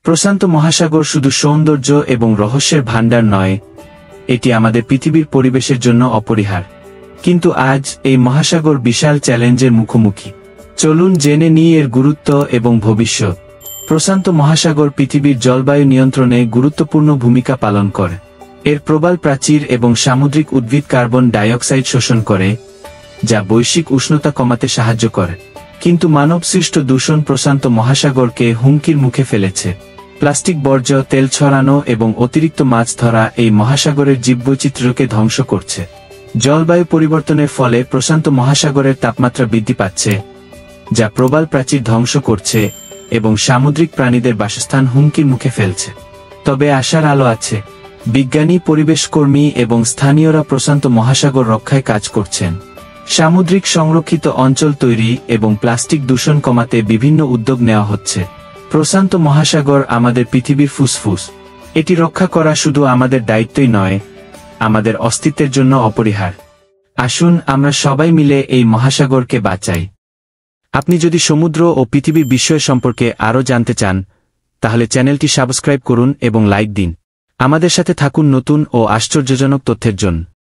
প্রশান্ত মহাসাগর শুধু সৌন্দর্য এবং রহস্যের ভাণ্ডার নয়, এটি আমাদের পৃথিবীর পরিবেশের জন্য অপরিহার্য। কিন্তু আজ এই মহাসাগর বিশাল চ্যালেঞ্জের মুখোমুখি। চলুন জেনে নিই এর গুরুত্ব এবং ভবিষ্যৎ। প্রশান্ত মহাসাগর পৃথিবীর জলবায়ু নিয়ন্ত্রণে গুরুত্বপূর্ণ ভূমিকা পালন করে। এর প্রবাল প্রাচীর এবং সামুদ্রিক উদ্ভিদ কার্বন ডাইঅক্সাইড শোষণ করে, যা বৈশ্বিক উষ্ণতা কমাতে সাহায্য করে। কিন্তু মানবসৃষ্ট দূষণ প্রশান্ত মহাসাগরকে হুমকির মুখে ফেলেছে। প্লাস্টিক বর্জ্য, তেল ছড়ানো এবং অতিরিক্ত মাছ ধরা এই মহাসাগরের জীববৈচিত্র্যকে ধ্বংস করছে। জলবায়ু পরিবর্তনের ফলে প্রশান্ত মহাসাগরের তাপমাত্রা বৃদ্ধি পাচ্ছে, যা প্রবাল প্রাচীর ধ্বংস করছে এবং সামুদ্রিক প্রাণীদের বাসস্থান হুমকির মুখে ফেলছে। তবে আশার আলো আছে। বিজ্ঞানী, পরিবেশকর্মী এবং স্থানীয়রা প্রশান্ত মহাসাগর রক্ষায় কাজ করছেন। সামুদ্রিক সংরক্ষিত অঞ্চল তৈরি এবং প্লাস্টিক দূষণ কমাতে বিভিন্ন উদ্যোগ নেওয়া হচ্ছে। প্রশান্ত মহাসাগর আমাদের পৃথিবীর ফুসফুস। এটি রক্ষা করা শুধু আমাদের দায়িত্বই নয়, আমাদের অস্তিত্বের জন্য অপরিহার্য। আসুন আমরা সবাই মিলে এই মহাসাগরকে বাঁচাই। আপনি যদি সমুদ্র ও পৃথিবীর বিষয় সম্পর্কে আরও জানতে চান, তাহলে চ্যানেলটি সাবস্ক্রাইব করুন এবং লাইক দিন। আমাদের সাথে থাকুন নতুন ও আশ্চর্যজনক তথ্যের জন্য।